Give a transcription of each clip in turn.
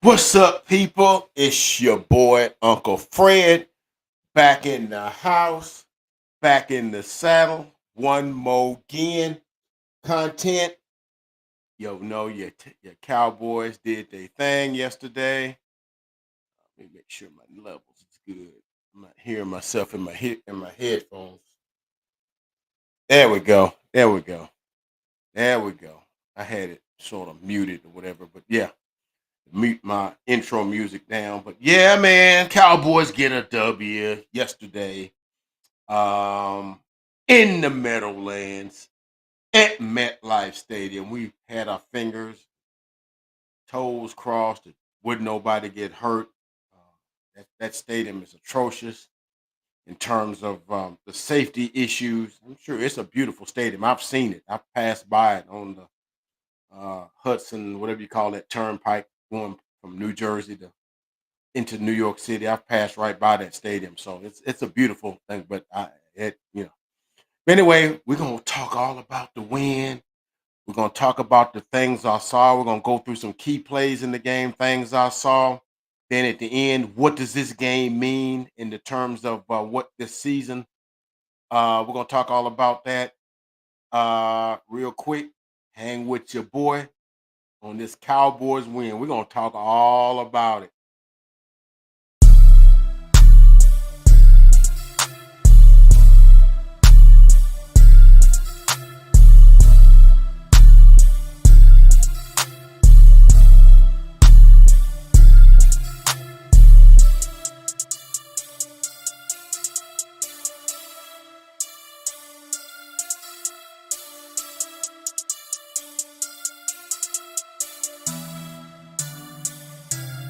What's up, people? It's your boy, Uncle Fred, back in the house, back in the saddle. One more again. Content. Yo, know your Cowboys did their thing yesterday. Let me make sure my levels is good. I'm not hearing myself in my headphones. There we go. There we go. There we go. I had it sort of muted or whatever, but yeah, mute my intro music down. But yeah, man, Cowboys get a W yesterday. In the Meadowlands at MetLife Stadium. We had our fingers, toes crossed. Would nobody get hurt? That stadium is atrocious in terms of the safety issues. I'm sure it's a beautiful stadium. I've seen it. I've passed by it on the Hudson, whatever you call that turnpike, going from New Jersey to into New York City. I've passed right by that stadium, so it's a beautiful thing. But anyway, we're gonna talk all about the win. We're gonna talk about the things I saw. We're gonna go through some key plays in the game, things I saw. Then at the end, what does this game mean in the terms of what this season? We're gonna talk all about that real quick. Hang with your boy on this Cowboys win. We're gonna talk all about it.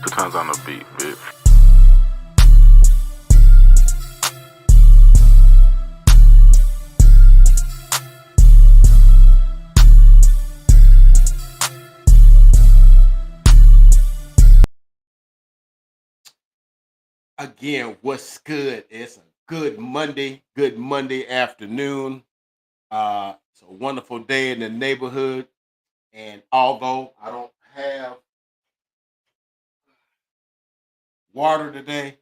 2 times on the beat, bitch. Again, what's good? It's a good Monday afternoon. It's a wonderful day in the neighborhood. And although I don't have water today,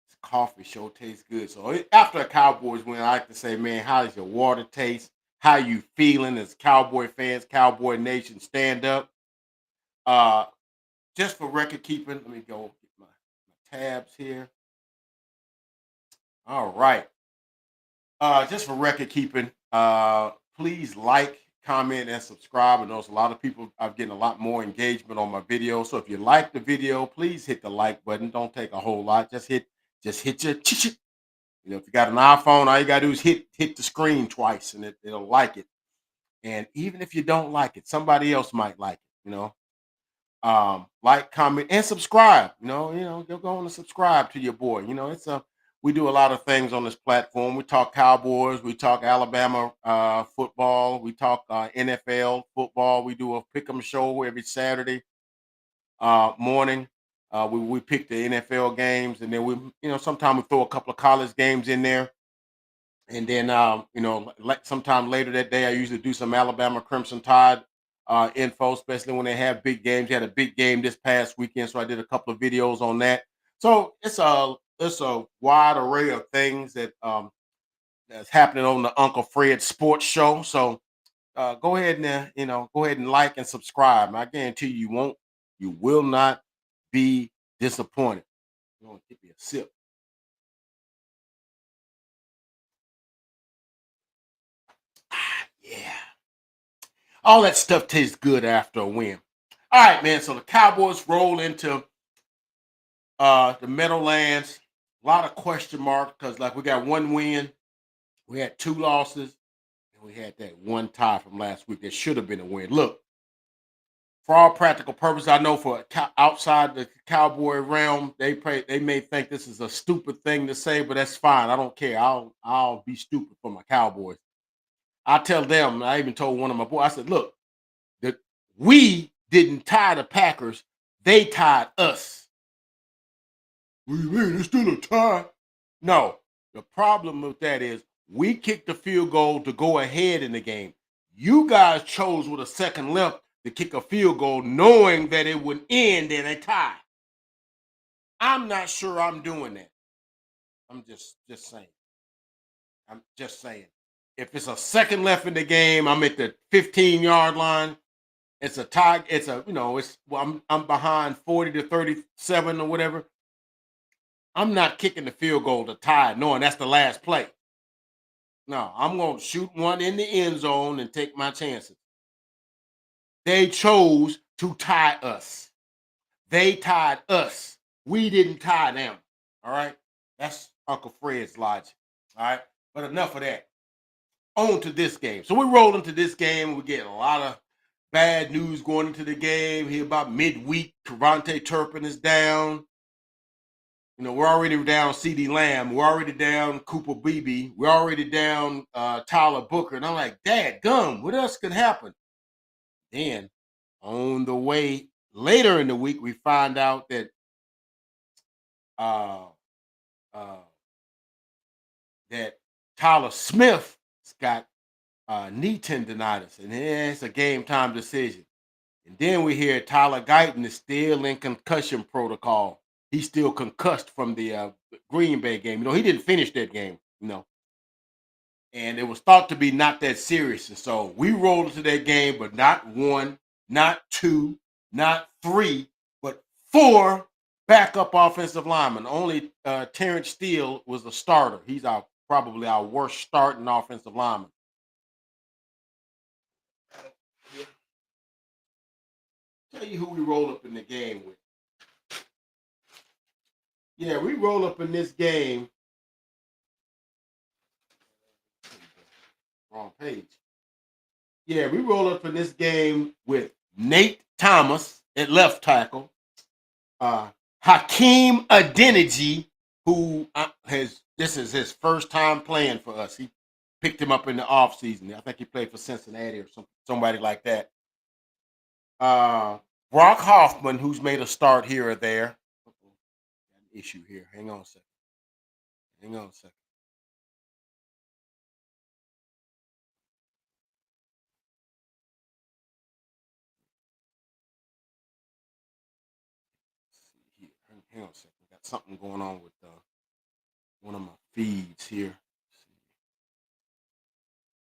this coffee sure tastes good. So after a Cowboys win, I like to say, man, how does your water taste? How you feeling as Cowboy fans, Cowboy Nation, stand up. Uh, just for record keeping, let me go get my tabs here. All right. Just for record keeping, please like, comment, and subscribe. I know it's a lot of people. I'm getting a lot more engagement on my video. So if you like the video, please hit the like button. Don't take a whole lot. Just hit your if you got an iPhone, all you gotta do is hit the screen twice and it'll like it. And even if you don't like it, somebody else might like it. Like, comment, and subscribe. You're going to subscribe to your boy. It's a we do a lot of things on this platform. We talk Cowboys, we talk Alabama football, we talk NFL football. We do a pick'em show every Saturday morning. We pick the NFL games, and then sometimes we throw a couple of college games in there. And then, like sometime later that day, I usually do some Alabama Crimson Tide info, especially when they have big games. They had a big game this past weekend, so I did a couple of videos on that. So it's a wide array of things that's happening on the Uncle Fred Sports Show. So go ahead and go ahead and like and subscribe. I guarantee you will not be disappointed. You want to give me a sip. Yeah. All that stuff tastes good after a win. All right, man. So the Cowboys roll into the Meadowlands. A lot of question marks because, like, we got one win, we had two losses, and we had that one tie from last week that should have been a win. Look, for all practical purposes, I know for outside the Cowboy realm, they may think this is a stupid thing to say, but that's fine. I don't care. I'll be stupid for my Cowboys. I tell them. I even told one of my boys. I said, look. That we didn't tie the Packers, they tied us. What do you mean? It's still a tie. No, the problem with that is we kicked the field goal to go ahead in the game. You guys chose with a second left to kick a field goal, knowing that it would end in a tie. I'm not sure I'm doing that. I'm just saying. I'm just saying. If it's a second left in the game, I'm at the 15-yard line. It's a tie. It's a It's well, I'm behind 40-37 or whatever. I'm not kicking the field goal to tie, knowing that's the last play. No, I'm going to shoot one in the end zone and take my chances. They chose to tie us. They tied us. We didn't tie them. All right. That's Uncle Fred's logic. All right. But enough of that. On to this game. So we roll into this game. We get a lot of bad news going into the game. Here about midweek, Cavante Turpin is down. We're already down CD Lamb. We're already down Cooper Beebe. We're already down Tyler Booker. And I'm like, Dad, gum, what else could happen? Then on the way later in the week, we find out that uh, uh, that Tyler Smith has got knee tendonitis, and it's a game time decision. And then we hear Tyler Guyton is still in concussion protocol. He's still concussed from the Green Bay game. He didn't finish that game. And it was thought to be not that serious. And so we rolled into that game, but not one, not two, not three, but four backup offensive linemen. Only Terrence Steele was a starter. He's probably our worst starting offensive lineman. Tell you who we roll up in the game with. Yeah, we roll up in this game. Wrong page. Yeah, we roll up in this game with Nate Thomas at left tackle, Hakeem Adeniji, who this is his first time playing for us. He picked him up in the offseason. I think he played for Cincinnati or somebody like that. Brock Hoffman, who's made a start here or there. Got an issue here. Hang on a second. Hang on a second. Got something going on with one of my feeds here.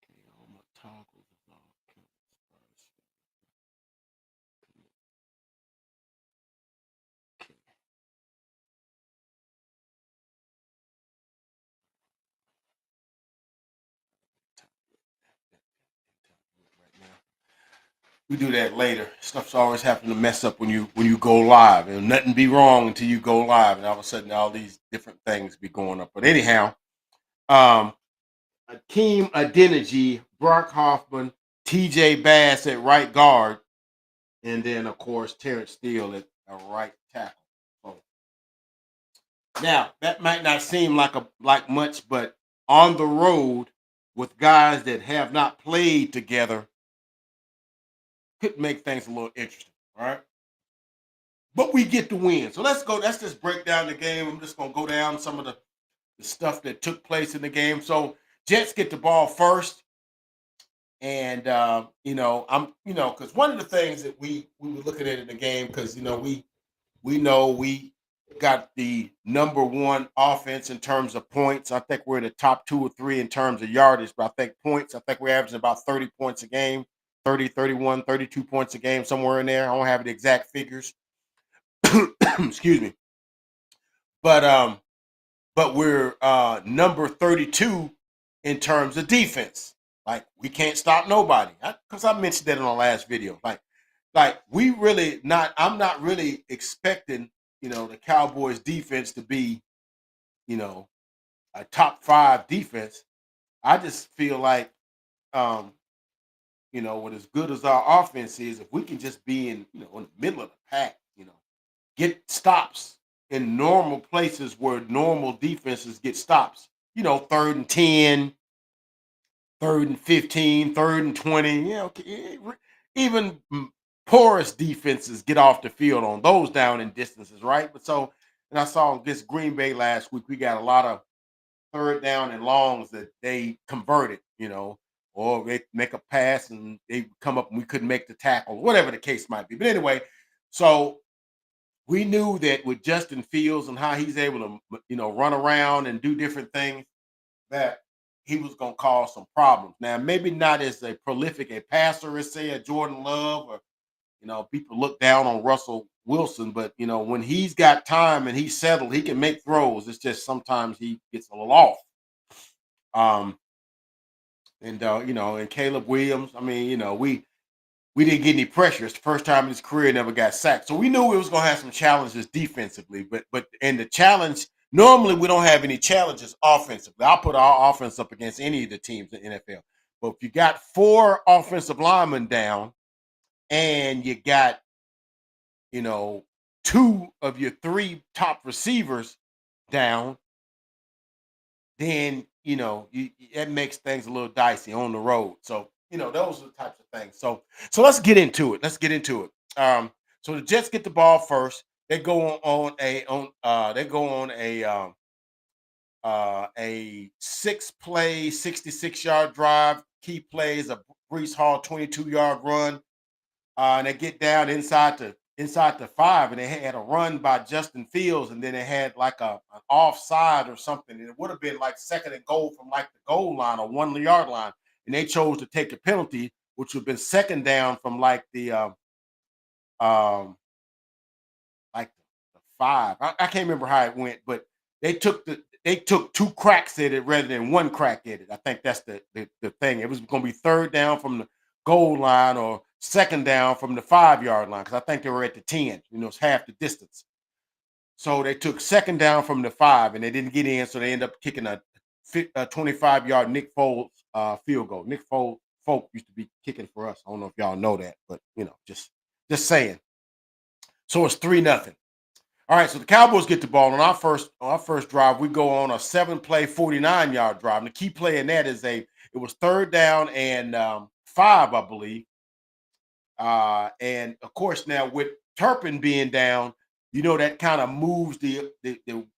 Okay, all my toggles is all okay. Right now. We do that later. Stuff's always happening to mess up when you go live, and nothing be wrong until you go live, and all of a sudden all these different things be going up. But anyhow, Akeem Adeniji, Brock Hoffman, TJ Bass at right guard, and then of course Terrence Steele at a right tackle. So now that might not seem like much, but on the road with guys that have not played together could make things a little interesting. All right. But we get the win. So let's go. Let's just break down the game. I'm just gonna go down some of the stuff that took place in the game. So Jets get the ball first. And because one of the things that we were looking at in the game, because we got the number one offense in terms of points. I think we're in the top 2 or 3 in terms of yardage, but I think points, I think we're averaging about 30 points a game, 30, 31, 32 points a game, somewhere in there. I don't have the exact figures. Excuse me. But we're number 32 in terms of defense. Like, we can't stop nobody. Because I mentioned that in our last video. Like we really not. I'm not really expecting the Cowboys defense to be a top 5 defense. I just feel like what as good as our offense is, if we can just be in the middle of the pack, get stops in normal places where normal defenses get stops. 3rd and 10, 3rd and 15, 3rd and 20. Even porous defenses get off the field on those down and distances, right? And I saw against Green Bay last week, we got a lot of 3rd down and longs that they converted, or they make a pass and they come up and we couldn't make the tackle, whatever the case might be. But anyway, so we knew that with Justin Fields and how he's able to, run around and do different things, that he was going to cause some problems. Now, maybe not as a prolific a passer as say a Jordan Love, or people look down on Russell Wilson, but when he's got time and he's settled, he can make throws. It's just sometimes he gets a little off. Um, and Caleb Williams. I mean, we didn't get any pressure. It's the first time in his career he never got sacked. So we knew we was gonna have some challenges defensively. But and the challenge, normally we don't have any challenges offensively. I'll put our offense up against any of the teams in the NFL. But if you got 4 offensive linemen down and you got, you know, 2 of your 3 top receivers down, then that makes things a little dicey on the road. So those are the types of things. So let's get into it. Let's get into it. So the Jets get the ball first. They go on a 6-play, 66-yard drive. Key plays a Brees Hall 22-yard run. And they get down inside the 5, and they had a run by Justin Fields, and then they had like an offside or something, and it would have been like second and goal from like the goal line or 1-yard line, and they chose to take a penalty, which would have been second down from like the um like the 5. I can't remember how it went, but they took 2 cracks at it rather than 1 crack at it. I think that's the thing. It was going to be third down from the goal line or second down from the 5-yard line, because I think they were at the 10. It's half the distance. So they took second down from the 5, and they didn't get in, so they ended up kicking a 25-yard Nick Foles field goal. Nick Folk used to be kicking for us. I don't know if y'all know that, but just saying. So it's 3-0. All right, so the Cowboys get the ball on our first drive. We go on a 7-play, 49-yard drive. And the key play in that is it was third down and 5, I believe. And of course, now with Turpin being down, that kind of moves the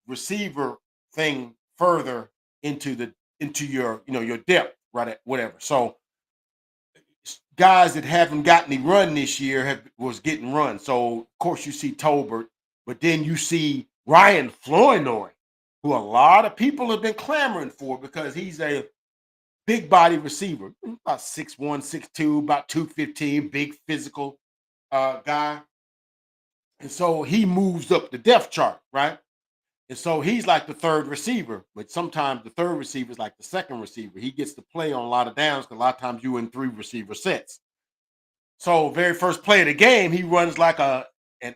receiver thing further into your depth, right? At whatever. So guys that haven't gotten any run this year was getting run. So of course you see Tolbert, but then you see Ryan Flournoy, who a lot of people have been clamoring for because he's a big body receiver, about 6'1", 6'2", about 215, big physical guy. And so he moves up the depth chart, right? And so he's like the third receiver, but sometimes the third receiver is like the second receiver. He gets to play on a lot of downs because a lot of times you in 3 receiver sets. So very first play of the game, he runs like and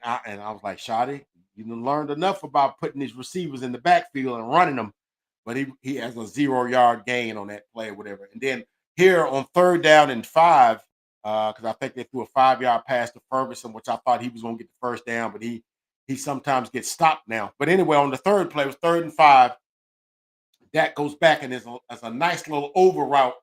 I was like, Shotty, you done learned enough about putting these receivers in the backfield and running them, but he has a 0-yard gain on that play or whatever. And then here on third down and 5, because I think they threw a 5-yard pass to Ferguson, which I thought he was going to get the first down, but he sometimes gets stopped now. But anyway, on the third play, it was third and 5. That goes back and there's a nice little over route,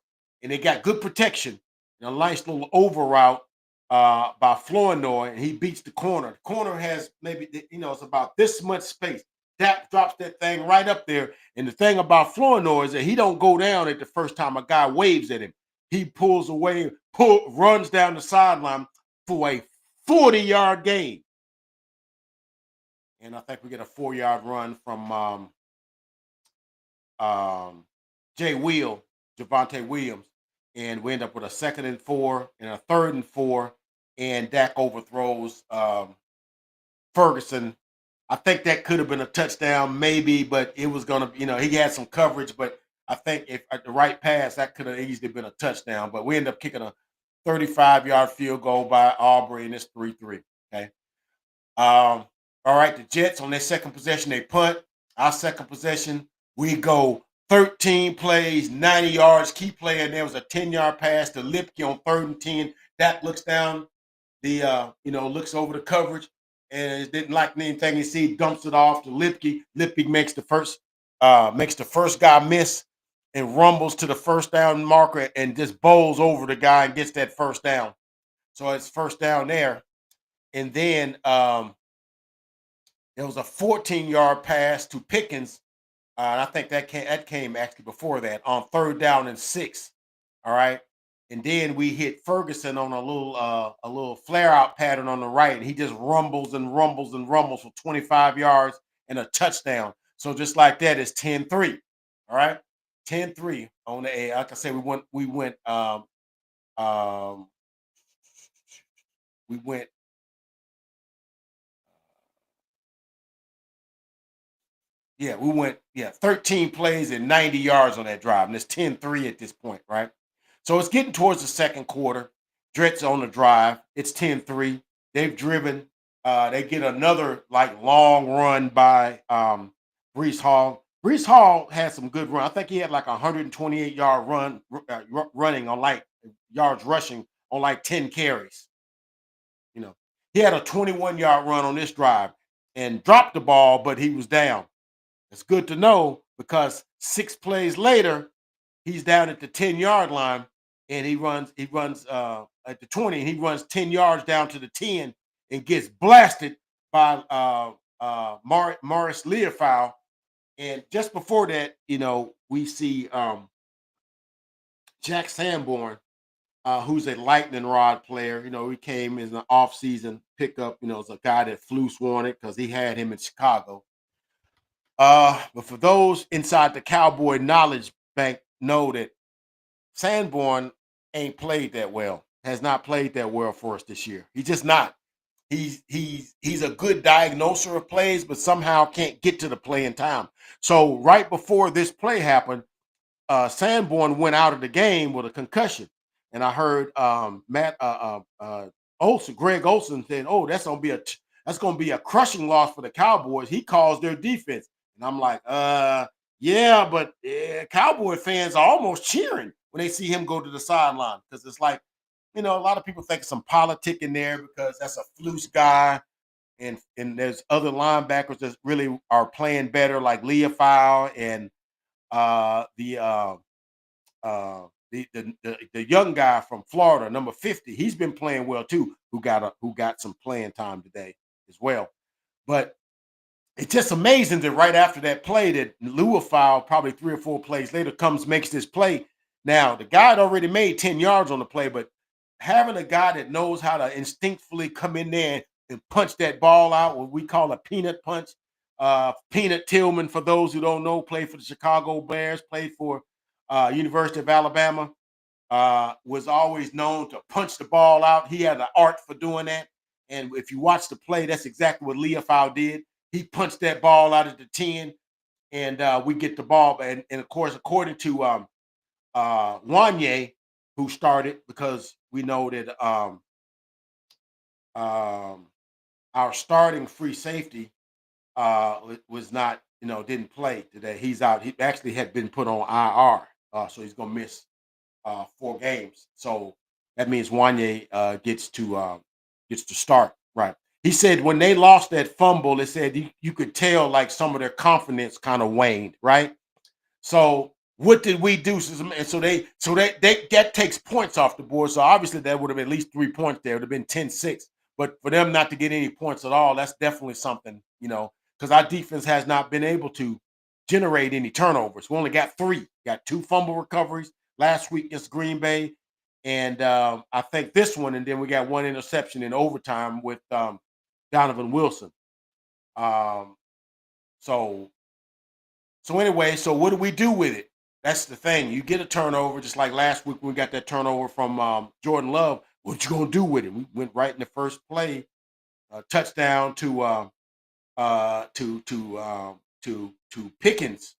and they got good protection. A nice little over route by Flournoy, and he beats the corner. The corner has maybe it's about this much space. That drops that thing right up there. And the thing about Flournoy is that he don't go down at the first time a guy waves at him. He pulls away, runs down the sideline for a 40-yard gain. And I think we get a 4-yard run from Javonte Williams, and we end up with a 2nd and 4 and a 3rd and 4, and Dak overthrows Ferguson. I think that could have been a touchdown, maybe, but it was gonna, he had some coverage, but I think if at the right pass, that could have easily been a touchdown. But we end up kicking a 35-yard field goal by Aubrey, and it's 3-3. Okay. All right, the Jets on their second possession, they punt. Our second possession, we go 13 plays, 90 yards. Key play, and there was a 10-yard pass to Lipke on 3rd and 10. That looks down looks over the coverage and didn't like anything he see, dumps it off to Lipke. Lipke makes the first guy miss and rumbles to the first down marker and just bowls over the guy and gets that first down. So it's first down there. And then there was a 14-yard pass to Pickens. And I think that came actually before that on 3rd down and 6. All right. and then we hit Ferguson on a little flare out pattern on the right, and he just rumbles and rumbles and rumbles for 25 yards and a touchdown. So just like that, it's 10-3. All right. 10-3 on the A. Like I said, um we went yeah, we went 13 plays and 90 yards on that drive. And it's 10-3 at this point, right? So it's getting towards the second quarter. Dret's on the drive. It's 10-3. They've driven. They get another like long run by Brees Hall. Brees Hall had some good run. I think he had like a 128-yard run running on like yards rushing on like 10 carries. You know, he had a 21-yard run on this drive and dropped the ball, but he was down. It's good to know because 6 plays later, he's down at the 10-yard line and he runs at the 20 and he runs 10 yards down to the 10 and gets blasted by Morris Learfowl. And just before that, we see Jack Sanborn, who's a lightning rod player. He came as an off-season pickup, as a guy that Flus wanted because he had him in Chicago. But for those inside the Cowboy knowledge bank know that Sanborn ain't played that well, has not played that well for us this year. He's just not. He's a good diagnoser of plays, but somehow can't get to the play in time. So right before this play happened, Sanborn went out of the game with a concussion, and I heard Greg Olson said, "Oh, that's gonna be a crushing loss for the Cowboys." He calls their defense, and I'm like, yeah, but Cowboy fans are almost cheering when they see him go to the sideline because it's like, a lot of people think some politic in there because that's a Flus guy, and there's other linebackers that really are playing better, like Leofow and the the young guy from Florida, number 50. He's been playing well too. Who got some playing time today as well. But it's just amazing that right after that play, that Leofow, probably 3 or 4 plays later, makes this play. Now the guy had already made 10 yards on the play, but having a guy that knows how to instinctively come in there and punch that ball out, what we call a peanut punch. Peanut Tillman, for those who don't know, played for the Chicago Bears, played for University of Alabama, was always known to punch the ball out. He had an art for doing that. And if you watch the play, that's exactly what Leofow did. He punched that ball out at the 10, and we get the ball. And of course, according to Wanye, who started, because we know that our starting free safety was not, didn't play today. He's out. He actually had been put on IR, so he's going to miss 4 games. So that means Wanye gets to start. Right. He said when they lost that fumble, it said you could tell like some of their confidence kind of waned. Right. So what did we do? And that takes points off the board. So obviously that would have been at least 3 points there. It would have been 10-6. But for them not to get any points at all, that's definitely something, because our defense has not been able to generate any turnovers. We only got 3. Got 2 fumble recoveries last week against Green Bay. And I think this one, and then we got 1 interception in overtime with Donovan Wilson. Um, so anyway, so what do we do with it? That's the thing. You get a turnover, just like last week when we got that turnover from Jordan Love. What you gonna do with it? We went right in the first play, touchdown to Pickens,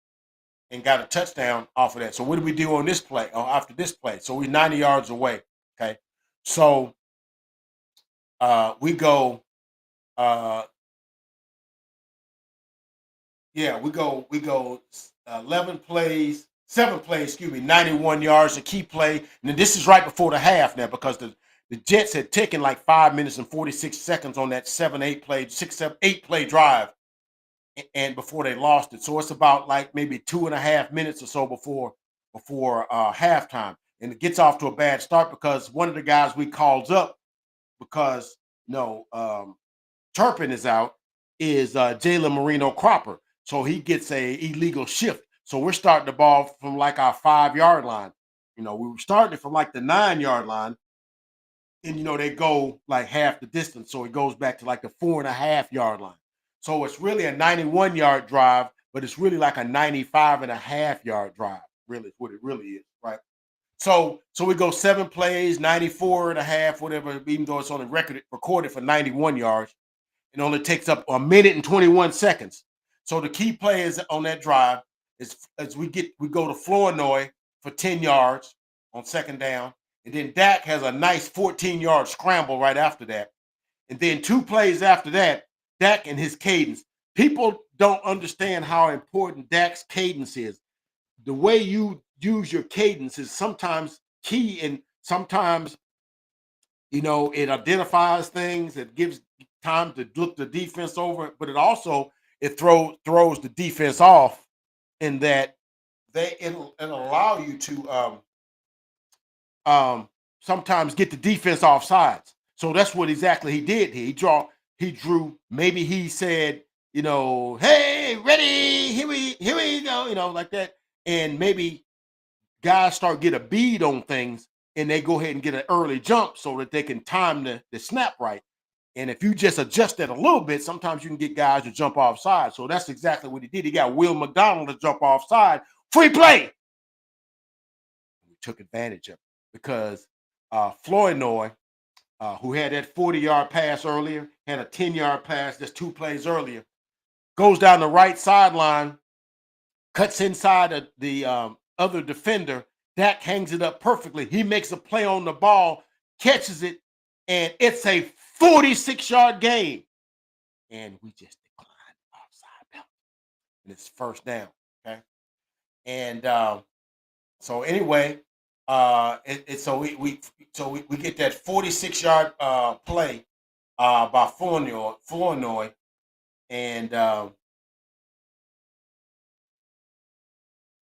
and got a touchdown off of that. So what do we do on this play? After this play, so we're 90 yards away. Okay, so we go. We go 11 plays, 7 plays, excuse me, 91 yards, a key play. And then this is right before the half now, because the Jets had taken like 5 minutes and 46 seconds on that 8 play drive, and before they lost it. So it's about like maybe 2.5 minutes or so before halftime. And it gets off to a bad start because one of the guys we called up, because Turpin is out, is Jalen Marino Cropper. So he gets a illegal shift. So we're starting the ball from like our 5-yard line. We were starting from like the 9-yard line, and they go like half the distance, so it goes back to like the 4.5-yard line. So it's really a 91-yard drive, but it's really like a 95.5-yard drive. Really, what it really is, right? So we go 7 plays, 94.5, whatever. Even though it's only recorded for 91 yards, it only takes up a minute and 21 seconds. So the key play is on that drive is as we go to Flournoy for 10 yards on second down. And then Dak has a nice 14-yard scramble right after that. And then 2 plays after that, Dak and his cadence. People don't understand how important Dak's cadence is. The way you use your cadence is sometimes key, and sometimes it identifies things. It gives time to look the defense over, but it throws the defense off in that it'll allow you to sometimes get the defense off sides. So that's what exactly he did here. He drew, maybe he said, hey, ready, here we go, like that. And maybe guys start get a bead on things, and they go ahead and get an early jump so that they can time the snap right. And if you just adjust that a little bit, sometimes you can get guys to jump offside. So that's exactly what he did. He got Will McDonald to jump offside. Free play. We took advantage of it because Flournoy, who had that 40-yard pass earlier, had a 10-yard pass just 2 plays earlier, goes down the right sideline, cuts inside of the other defender. Dak hangs it up perfectly. He makes a play on the ball, catches it, and it's a 46-yard gain. And we just declined offside penalty. And it's first down. Okay. And so anyway, so we get that 46-yard play by Flournoy, and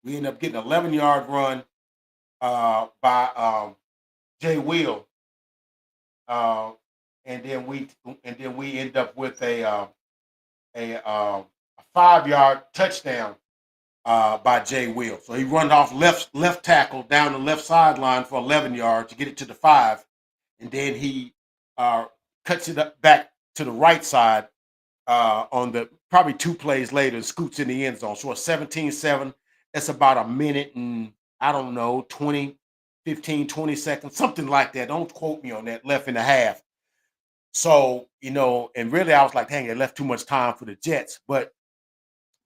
we end up getting an 11-yard run by Jay Will, and then we end up with a 5-yard touchdown by Jay Will. So he runs off left tackle down the left sideline for 11 yards to get it to the 5, and then he cuts it up back to the right side on the probably 2 plays later and scoots in the end zone. So a 17-7. That's about a minute and I don't know, 15, 20 seconds, something like that. Don't quote me on that, left in the half. So, and really I was like, dang, they left too much time for the Jets, but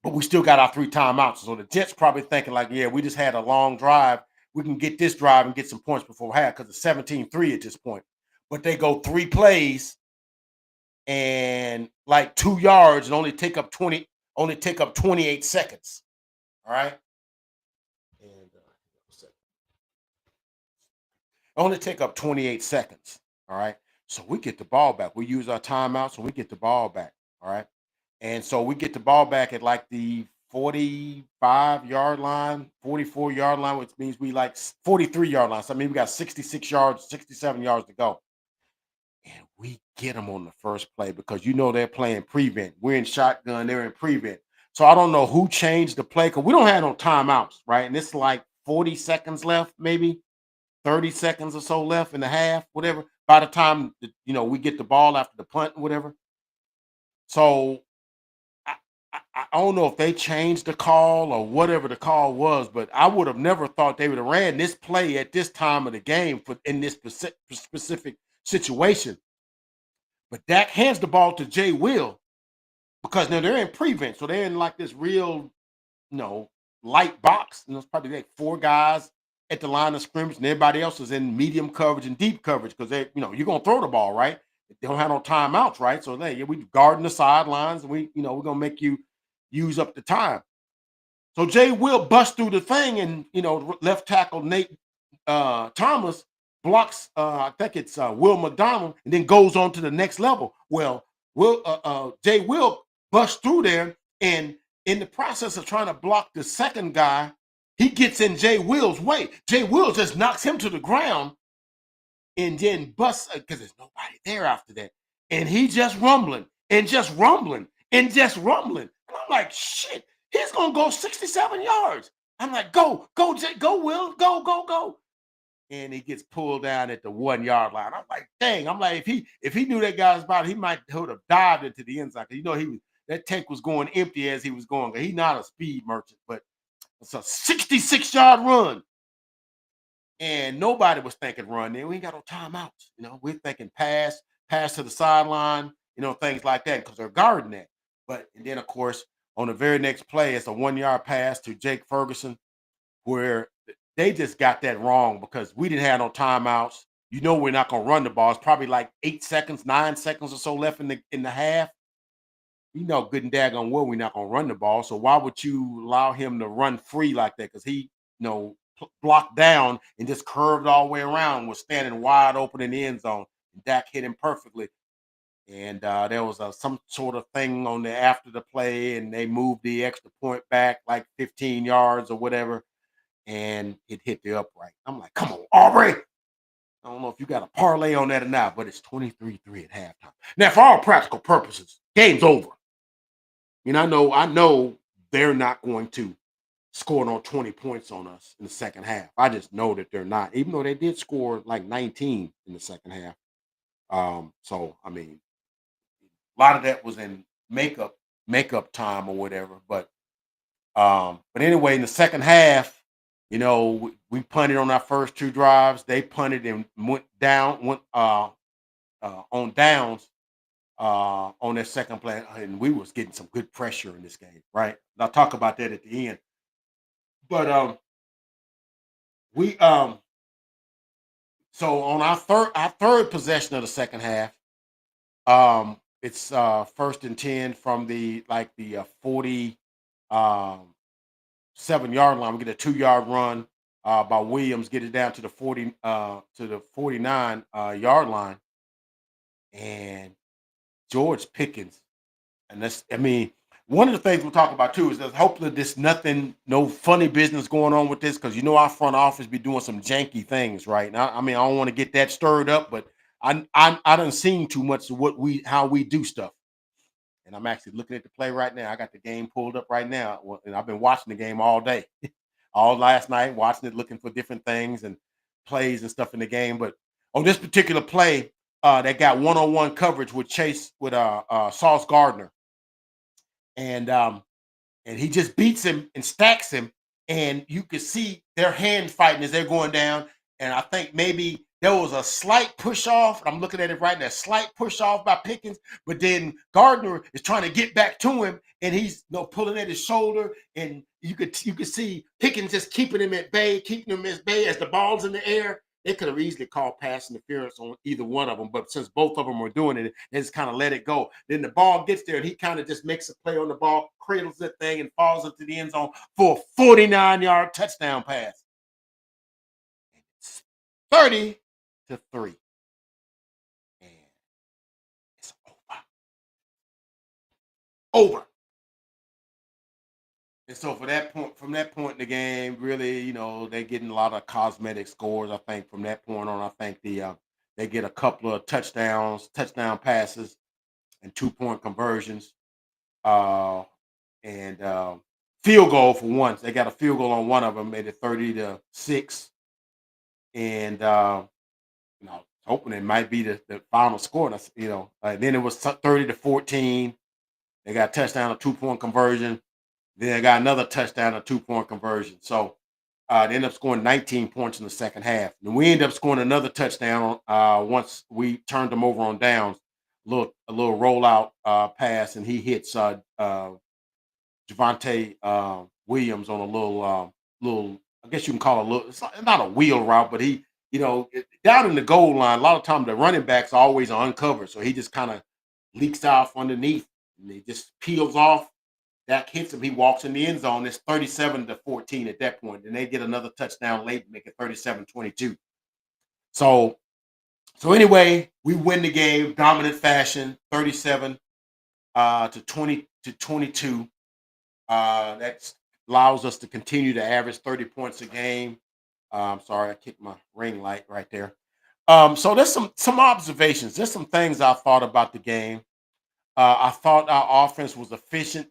we still got our 3 timeouts. So the Jets probably thinking like, yeah, we just had a long drive. We can get this drive and get some points before half because it's 17-3 at this point. But they go 3 plays and like 2 yards and only take up 28 seconds. All right. And only take up 28 seconds. All right. So we get the ball back. We use our timeouts and we get the ball back. All right. And so we get the ball back at like the 45-yard line, 44-yard line, which means we like 43-yard line. So I mean, we got 66 yards, 67 yards to go. And we get them on the first play because they're playing prevent. We're in shotgun, they're in prevent. So I don't know who changed the play because we don't have no timeouts, right? And it's like 40 seconds left, maybe 30 seconds or so left in the half, whatever. By the time we get the ball after the punt, whatever. So I don't know if they changed the call or whatever the call was, but I would have never thought they would have ran this play at this time of the game in this specific situation. But Dak hands the ball to Jay Will because now they're in prevent, so they're in like this real, light box. It's probably like 4 guys at the line of scrimmage, and everybody else is in medium coverage and deep coverage because you're gonna throw the ball, right? They don't have no timeouts, right? So we guarding the sidelines, and we're gonna make you use up the time. So Jay Will bust through the thing, and left tackle Nate Thomas blocks. I think it's Will McDonald, and then goes on to the next level. Well, Jay Will bust through there, and in the process of trying to block the second guy, he gets in Jay Will's way. Jay Will just knocks him to the ground, and then busts because there's nobody there after that, and he just rumbling and just rumbling and just rumbling. And I'm like, shit, he's gonna go 67 yards. I'm like, go, Jay, go, Will, go. and he gets pulled down at the 1 yard line. I'm like, dang. I'm like, if he knew that guy was about, he might would have dived into the end zone. You know, he was that tank was going empty as he was going. He's not a speed merchant, but it's a 66-yard run. And nobody was thinking run there. We ain't got no timeouts. You know, we're thinking pass to the sideline, things like that, because they're guarding that. But and then of course, on the very next play, it's a 1 yard pass to Jake Ferguson, where they just got that wrong because we didn't have no timeouts. You know, we're not gonna run the ball. It's probably like 8 seconds, 9 seconds or so left in the half. You know, good and daggone well, we're not gonna run the ball. So why would you allow him to run free like that? Because he, blocked down and just curved all the way around, was standing wide open in the end zone. And Dak hit him perfectly. And there was some sort of thing on the after the play, and they moved the extra point back like 15 yards or whatever, and it hit the upright. I'm like, come on, Aubrey. I don't know if you got a parlay on that or not, but it's 23-3 at halftime. Now, for all practical purposes, game's over. I know they're not going to score no 20 points on us in the second half. I just know that they're not, even though they did score like 19 in the second half. So I mean, a lot of that was in makeup time or whatever. But anyway, in the second half, we punted on our first two drives. They punted and went on downs on their second play, and we was getting some good pressure in this game, right? And I'll talk about that at the end. But we so on our third possession of the second half, it's first and 10 from the 40 um 7 yard line. We get a 2 yard run by Williams, get it down to the 49 yard line, and George Pickens. And that's, I mean, one of the things we'll talk about too is that hopefully there's nothing, no funny business going on with this, because our front office be doing some janky things, right? Now, I mean, I don't want to get that stirred up, but I done seen too much of how we do stuff. And I'm actually looking at the play right now. I got the game pulled up right now, and I've been watching the game all day, all last night, watching it, looking for different things and plays and stuff in the game. But on this particular play, they got one-on-one coverage with Chase with Sauce Gardner, and he just beats him and stacks him, and you can see their hand fighting as they're going down. And I think maybe there was a slight push off. I'm looking at it right now, slight push off by Pickens, but then Gardner is trying to get back to him, and he's pulling at his shoulder, and you could see Pickens just keeping him at bay, keeping him at bay as the ball's in the air. They could have easily called pass interference on either one of them, but since both of them were doing it, they just kind of let it go. Then the ball gets there, and he kind of just makes a play on the ball, cradles that thing, and falls into the end zone for a 49-yard touchdown pass. It's 30-3, and it's over. And so from that point in the game, really, they're getting a lot of cosmetic scores. I think from that point on, I think they get a couple of touchdown passes, and 2-point conversions, uh, and field goal for once. They got a field goal on one of them, made it 30-6, and hoping it might be the final score. Then it was 30-14. They got a touchdown, a 2-point conversion. Then they got another touchdown, a 2-point conversion. So they ended up scoring 19 points in the second half. And we ended up scoring another touchdown once we turned them over on downs. A little rollout pass, and he hits Javante Williams on a little. I guess you can call it a little. It's not a wheel route, but down in the goal line. A lot of times the running backs are always uncovered, so he just kind of leaks off underneath, and he just peels off. Dak hits him. He walks in the end zone. It's 37-14 at that point. And they get another touchdown late, make it 37-22. So anyway, we win the game, dominant fashion, 37 to 22. That allows us to continue to average 30 points a game. Sorry, I kicked my ring light right there. So there's some observations. There's some things I thought about the game. I thought our offense was efficient.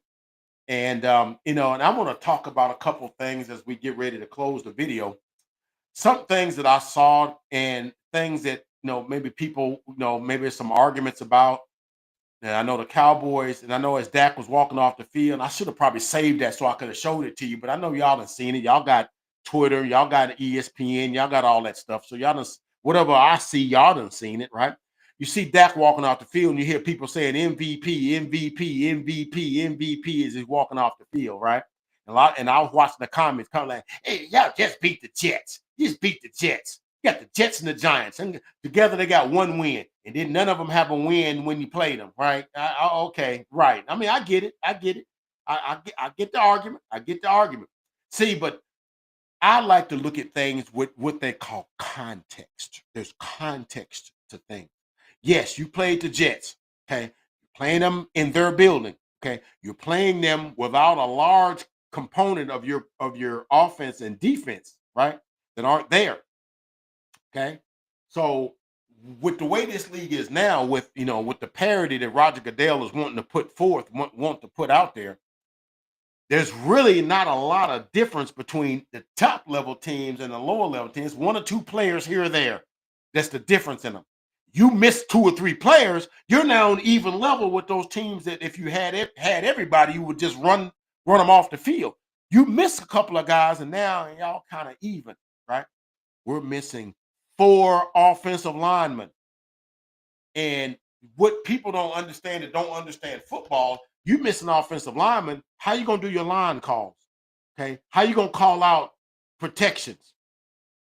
And and I want to talk about a couple of things as we get ready to close the video. some things that I saw and things that maybe people maybe there's some arguments about. And I know the Cowboys, and I know as Dak was walking off the field, I should have probably saved that so I could have showed it to you. But I know y'all done seen it. Y'all got Twitter, y'all got ESPN, y'all got all that stuff. So y'all done whatever I see, y'all done seen it, right? You see Dak walking off the field, and you hear people saying MVP, MVP, MVP, MVP as he's walking off the field, right? And I was watching the comments, kind of like, "Hey, y'all just beat the Jets. You just beat the Jets. You got the Jets and the Giants, and together they got one win, and then none of them have a win when you play them, right? Okay, right. I mean, I get it. I get it. I get the argument. I get the argument. See, but I like to look at things with what they call context. There's context to things. Yes, you played the Jets. Okay, you're playing them in their building. Okay, you're playing them without a large component of your offense and defense, right? That aren't there. Okay, so with the way this league is now, with with the parity that Roger Goodell is wanting to put forth, want to put out there, there's really not a lot of difference between the top level teams and the lower level teams. One or two players here or there. That's the difference in them. You miss two or three players, you're now on even level with those teams that if you had everybody, you would just run them off the field. You miss a couple of guys, and now y'all kind of even, right? We're missing 4 offensive linemen. And what people don't understand and don't understand football, you miss an offensive lineman, how you gonna do your line calls? Okay, how you gonna call out protections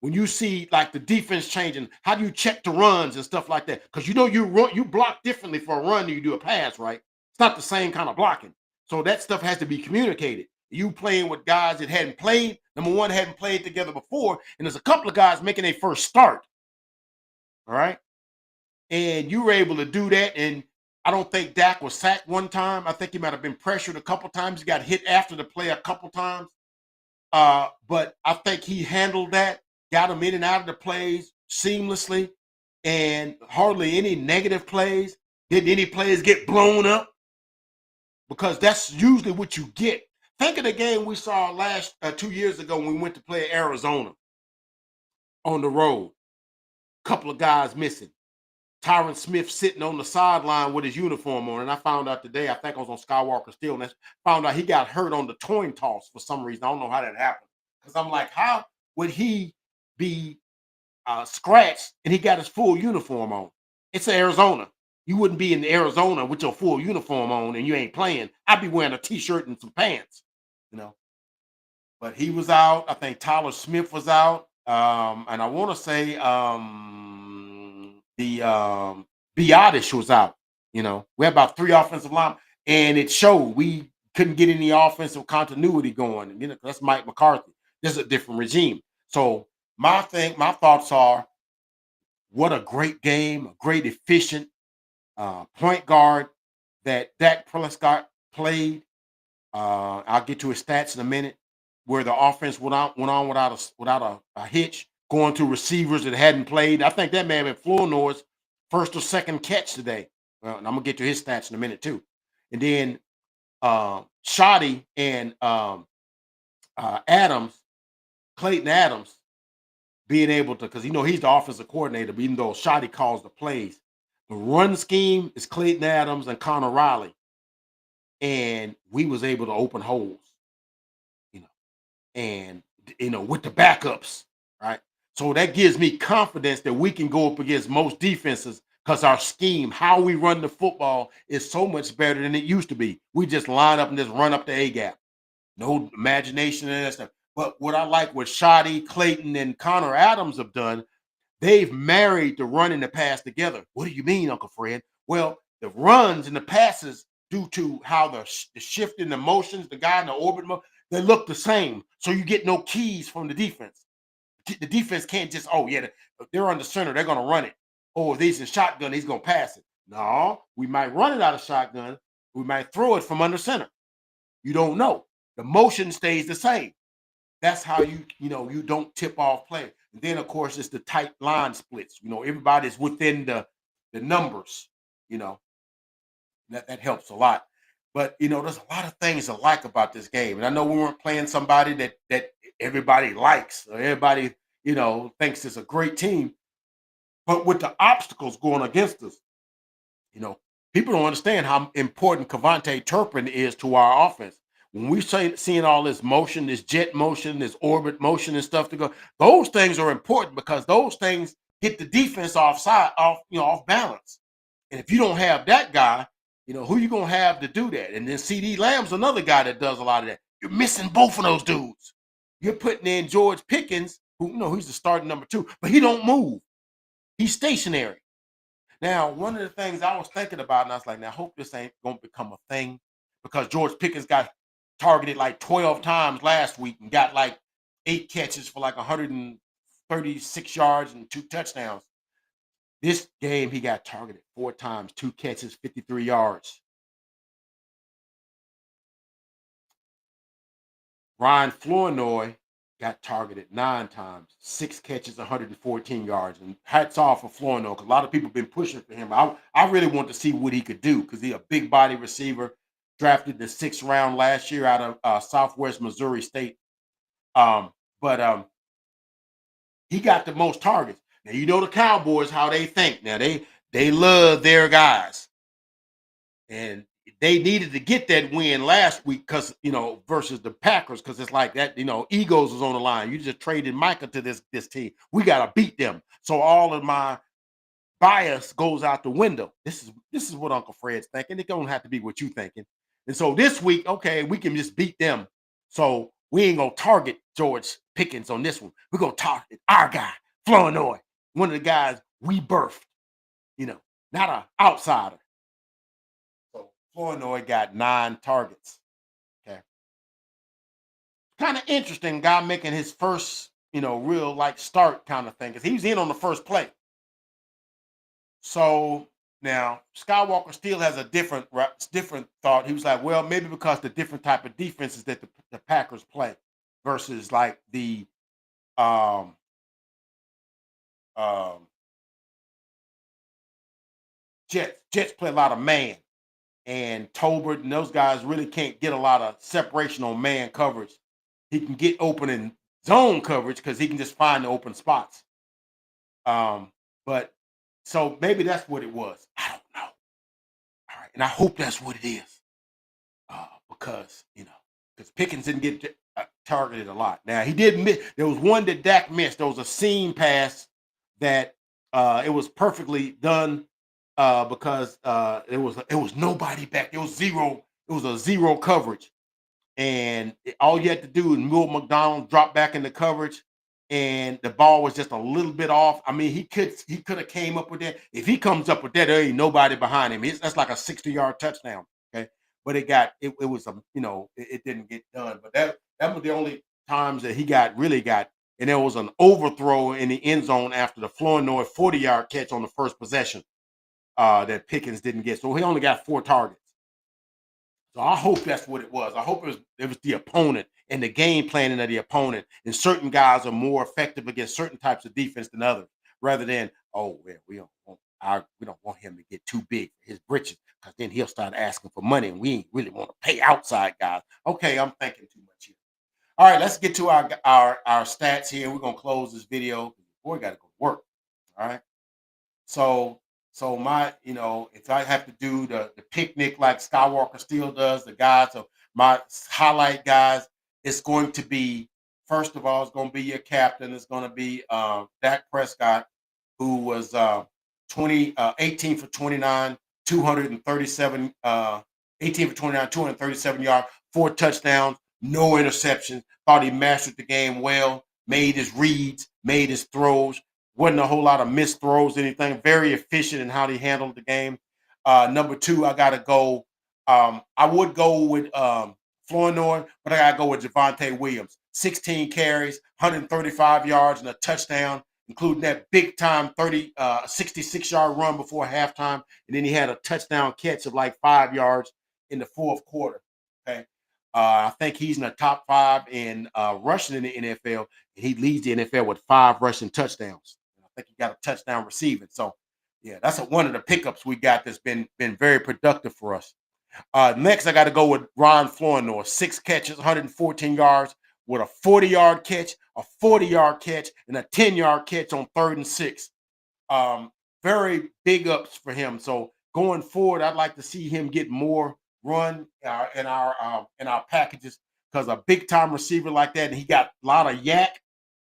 when you see like the defense changing? How do you check the runs and stuff like that? Because you block differently for a run than you do a pass, right? It's not the same kind of blocking, so that stuff has to be communicated. You playing with guys that hadn't played, number one, hadn't played together before, and there's a couple of guys making a first start. All right, and you were able to do that. And I don't think Dak was sacked one time. I think he might have been pressured a couple times. He got hit after the play a couple times. But I think he handled that, got him in and out of the plays seamlessly, and hardly any negative plays. Didn't any plays get blown up? Because that's usually what you get. Think of the game we saw last 2 years ago when we went to play Arizona on the road. Couple of guys missing. Tyron Smith sitting on the sideline with his uniform on. And I found out today, I think I was on Skywalker Steel, and I found out he got hurt on the coin toss for some reason. I don't know how that happened. Because I'm like, how would he be scratched and he got his full uniform on? It's Arizona. You wouldn't be in Arizona with your full uniform on and you ain't playing. I'd be wearing a t-shirt and some pants, you know. But he was out. I think Tyler Smith was out. And I want to say the Biotish was out. We had about 3 offensive linemen, and it showed we couldn't get any offensive continuity going. And that's Mike McCarthy. This is a different regime. So my thoughts are, what a great game, a great efficient point guard that Dak Prescott played. I'll get to his stats in a minute, where the offense went on without a hitch, going to receivers that hadn't played. I think that may have been Flournoy's first or second catch today. And I'm gonna get to his stats in a minute too. And then Shoddy and Adams, Clayton Adams, being able to, because he's the offensive coordinator, but even though Shoddy calls the plays, the run scheme is Clayton Adams and Connor Riley, and we was able to open holes, you know, and with the backups, right? So that gives me confidence that we can go up against most defenses because our scheme, how we run the football, is so much better than it used to be. We just line up and just run up the A gap. No imagination and that stuff. But what I like what Shoddy, Clayton, and Connor Adams have done, they've married the run and the pass together. What do you mean, Uncle Fred? Well, the runs and the passes, due to how the shift in the motions, the guy in the orbit, they look the same. So you get no keys from the defense. The defense can't just, oh, yeah, they're on the center, they're going to run it. Oh, if he's in shotgun, he's going to pass it. No, we might run it out of shotgun. We might throw it from under center. You don't know. The motion stays the same. That's how you don't tip off play. And then, of course, it's the tight line splits. Everybody's within the numbers, that helps a lot. But there's a lot of things I like about this game. And I know we weren't playing somebody that everybody likes, or everybody, thinks it's a great team. But with the obstacles going against us, you know, people don't understand how important Cavante Turpin is to our offense. When we say seeing all this motion, this jet motion, this orbit motion and stuff to go, those things are important because those things get the defense off balance. And if you don't have that guy, who you gonna have to do that? And then CD Lamb's another guy that does a lot of that. You're missing both of those dudes. You're putting in George Pickens, who he's the starting number 2, but he don't move. He's stationary. Now, one of the things I was thinking about, and I was like, now I hope this ain't gonna become a thing, because George Pickens got targeted like 12 times last week and got like 8 catches for like 136 yards and 2 touchdowns. This game, he got targeted 4 times, 2 catches, 53 yards. Ryan Flournoy got targeted 9 times, 6 catches, 114 yards. And hats off for Flournoy, because a lot of people have been pushing for him. I really want to see what he could do, because he's a big body receiver, drafted the 6th round last year out of Southwest Missouri State. But he got the most targets. Now, the Cowboys, how they think. Now, they love their guys. And they needed to get that win last week because, versus the Packers, because it's like that, egos was on the line. You just traded Micah to this team. We got to beat them. So all of my bias goes out the window. This is what Uncle Fred's thinking. It don't have to be what you thinking. And so this week, okay, we can just beat them. So we ain't going to target George Pickens on this one. We're going to target our guy, Flournoy, one of the guys we birthed, not an outsider. So Flournoy got 9 targets. Okay. Kind of interesting guy making his first, real like start kind of thing, because he was in on the first play. So now Skywalker still has a different thought. He was like, well, maybe because the different type of defenses that the Packers play versus like the um um Jets play a lot of man. And Tolbert and those guys really can't get a lot of separation on man coverage. He can get open in zone coverage because he can just find the open spots. But so maybe that's what it was. I don't know. All right, and I hope that's what it is, because Pickens didn't get targeted a lot. Now he did miss. There was one that Dak missed. There was a seam pass that it was perfectly done. Because it was nobody back. It was zero. It was a zero coverage, and all you had to do is Will McDonald drop back into coverage, and the ball was just a little bit off. I mean, he could have came up with that. If he comes up with that, there ain't nobody behind him. That's like a 60-yard touchdown. Okay, but it was it didn't get done. But that was the only times that he really got. And there was an overthrow in the end zone after the Flournoy 40-yard catch on the first possession. That Pickens didn't get. So he only got 4 targets. So I hope that's what it was. I hope it was the opponent and the game planning of the opponent. And certain guys are more effective against certain types of defense than others, rather than, we don't want him to get too big for his britches, because then he'll start asking for money, and we ain't really want to pay outside guys. Okay, I'm thinking too much here. All right, let's get to our stats here. We're gonna close this video. Boy, got to go to work. All right. So my, if I have to do the picnic like Skywalker still does, the guys of my highlight guys, it's going to be, first of all, it's going to be your captain. It's going to be Dak Prescott, who was 18 for 29, 237, 18 for 29, 237 yards, 4 touchdowns, no interceptions. Thought he mastered the game well, made his reads, made his throws. Wasn't a whole lot of missed throws, anything. Very efficient in how he handled the game. Number 2, I got to go. I would go with Flournoy, but I got to go with Javonte Williams. 16 carries, 135 yards, and a touchdown, including that big-time 66-yard run before halftime. And then he had a touchdown catch of like 5 yards in the fourth quarter. Okay. I think he's in the top 5 in rushing in the NFL, and he leads the NFL with 5 rushing touchdowns. I think he got a touchdown receiving. So, yeah, that's one of the pickups we got that's been very productive for us. Next, I got to go with Ron Flournoy. 6 catches, 114 yards, with a 40-yard catch, a 40-yard catch, and a 10-yard catch on 3rd and 6. Um, Very big ups for him. So going forward, I'd like to see him get more run in our packages because a big time receiver like that, and he got a lot of yak.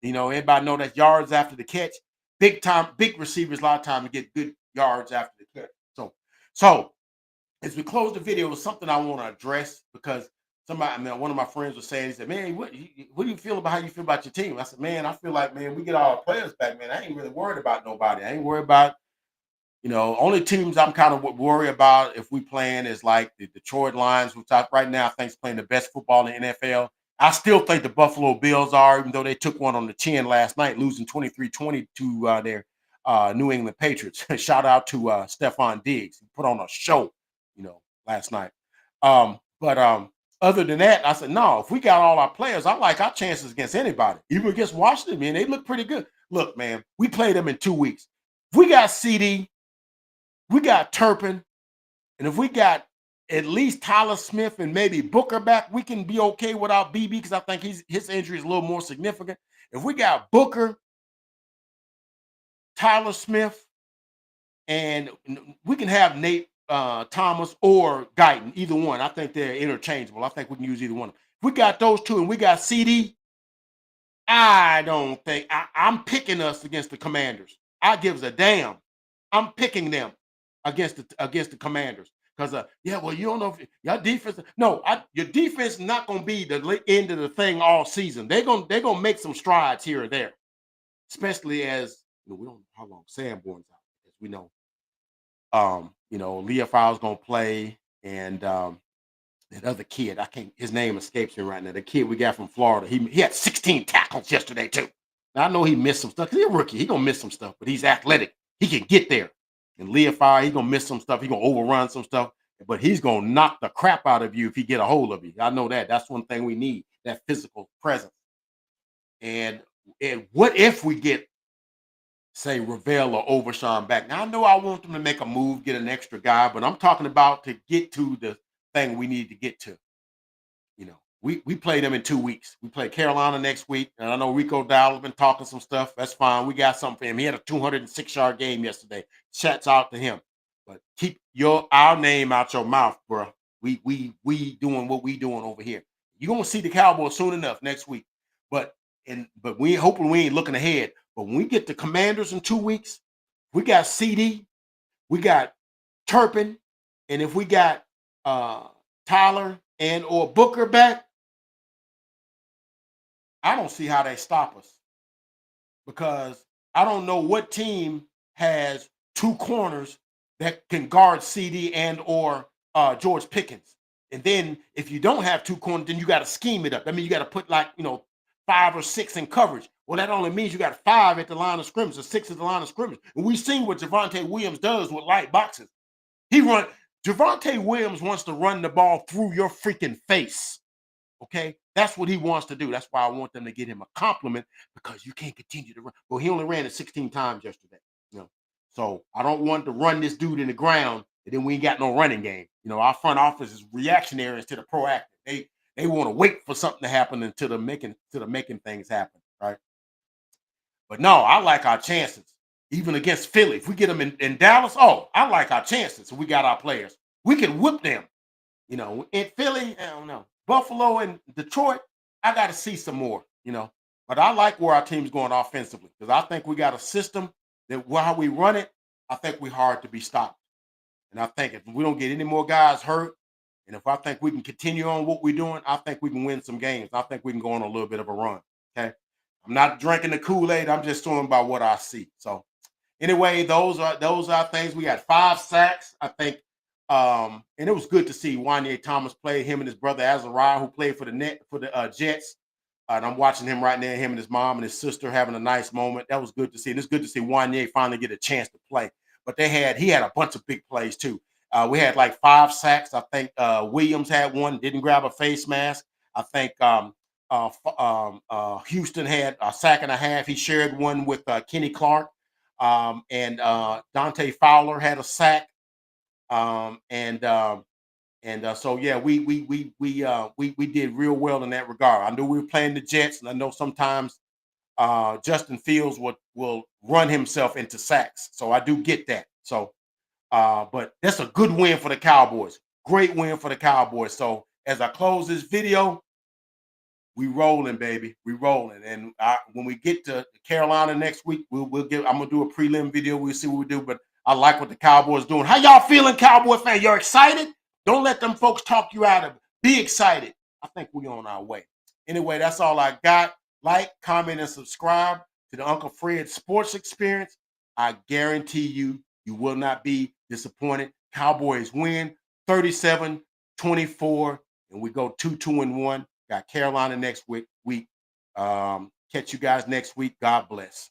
Everybody know that yards after the catch. Big receivers a lot of times get good yards after the catch. So as we close the video, it's something I want to address because one of my friends was saying, he said, "Man, what do you feel about how you feel about your team?" I said, "Man, I feel like, man, we get all our players back, man. I ain't really worried about nobody. I ain't worried about, only teams I'm kind of worried about if we playing is like the Detroit Lions, which right now I think is playing the best football in the NFL. I still think the Buffalo Bills are, even though they took one on the chin last night, losing 23-20 to their New England Patriots. Shout out to Stephon Diggs. He put on a show, last night. But other than that, I said, no, if we got all our players, I like our chances against anybody, even against Washington, man. They look pretty good. Look, man, we played them in 2 weeks. If we got CD, we got Turpin, and if we got at least Tyler Smith and maybe Booker back, we can be okay without BB because I think his injury is a little more significant. If we got Booker, Tyler Smith, and we can have Nate Thomas or Guyton, either one. I think they're interchangeable. I think we can use either one. If we got those two and we got CD, I don't think I'm picking us against the Commanders. I gives a damn. I'm picking them against the Commanders because yeah, well, you don't know if your defense. No, your defense is not going to be the end of the thing all season. They're gonna make some strides here or there, especially as we don't know how long Sanborn's out, as we know. Leofile's gonna play, and that other kid, I can't, his name escapes me right now. The kid we got from Florida, he had 16 tackles yesterday too. Now, I know he missed some stuff. He's a rookie. He gonna miss some stuff, but he's athletic. He can get there. And Leofile, he gonna miss some stuff. He gonna overrun some stuff, but he's gonna knock the crap out of you if he get a hold of you. I know that. That's one thing we need, that physical presence. And what if we get, say, Ravel or Overshawn back? Now I know I want them to make a move, get an extra guy, but I'm talking about to get to the thing we need to get to. We play them in 2 weeks. We play Carolina next week, and I know Rico Dowdle been talking some stuff. That's fine. We got something for him. He had a 206-yard game yesterday. Shouts out to him. But keep our name out your mouth, bro. We doing what we doing over here. You're gonna see the Cowboys soon enough next week. But we hoping we ain't looking ahead. But when we get the Commanders in 2 weeks, we got CD, we got Turpin, and if we got Tyler and or Booker back, I don't see how they stop us because I don't know what team has two corners that can guard CD and or George Pickens. And then if you don't have two corners, then you got to scheme it up. I mean, you got to put 5 or 6 in coverage. Well, that only means you got 5 at the line of scrimmage or 6 at the line of scrimmage. And we've seen what Javonte Williams does with light boxes. Javonte Williams wants to run the ball through your freaking face. Okay, that's what he wants to do. That's why I want them to get him a compliment because you can't continue to run. Well, he only ran it 16 times yesterday. So I don't want to run this dude in the ground and then we ain't got no running game. Our front office is reactionary instead of proactive. They want to wait for something to happen until they're making things happen, right? But no, I like our chances. Even against Philly, if we get them in Dallas, I like our chances. So we got our players. We can whip them. In Philly, I don't know. Buffalo and Detroit, I got to see some more, But I like where our team's going offensively because I think we got a system that while we run it, I think we're hard to be stopped. And I think if we don't get any more guys hurt, and if I think we can continue on what we're doing, I think we can win some games. I think we can go on a little bit of a run. Okay. I'm not drinking the Kool-Aid. I'm just talking about what I see. So anyway, those are things. We got 5 sacks, I think. And it was good to see Wanye Thomas play, him and his brother Azariah, who played for the Jets. And I'm watching him right now, him and his mom and his sister having a nice moment. That was good to see. And it's good to see Wanye finally get a chance to play. But he had a bunch of big plays too. We had like 5 sacks. I think Williams had one, didn't grab a face mask. I think Houston had a sack and a half. He shared one with Kenny Clark. And Dante Fowler had a sack. And And so yeah, we did real well in that regard. I knew we were playing the Jets, and I know sometimes Justin Fields will run himself into sacks. So I do get that. So but that's a good win for the Cowboys. Great win for the Cowboys. So as I close this video, we rolling, baby. We rolling. And when we get to Carolina next week, we'll give. I'm gonna do a prelim video. We'll see what we do. But I like what the Cowboys doing. How y'all feeling, Cowboy fan? You're excited? Don't let them folks talk you out of it. Be excited. I think we're on our way. Anyway, that's all I got. Like, comment, and subscribe to the Uncle Fred Sports Experience. I guarantee you, you will not be disappointed. Cowboys win 37-24, and we go 2-2-1. Got Carolina next week. Catch you guys next week. God bless.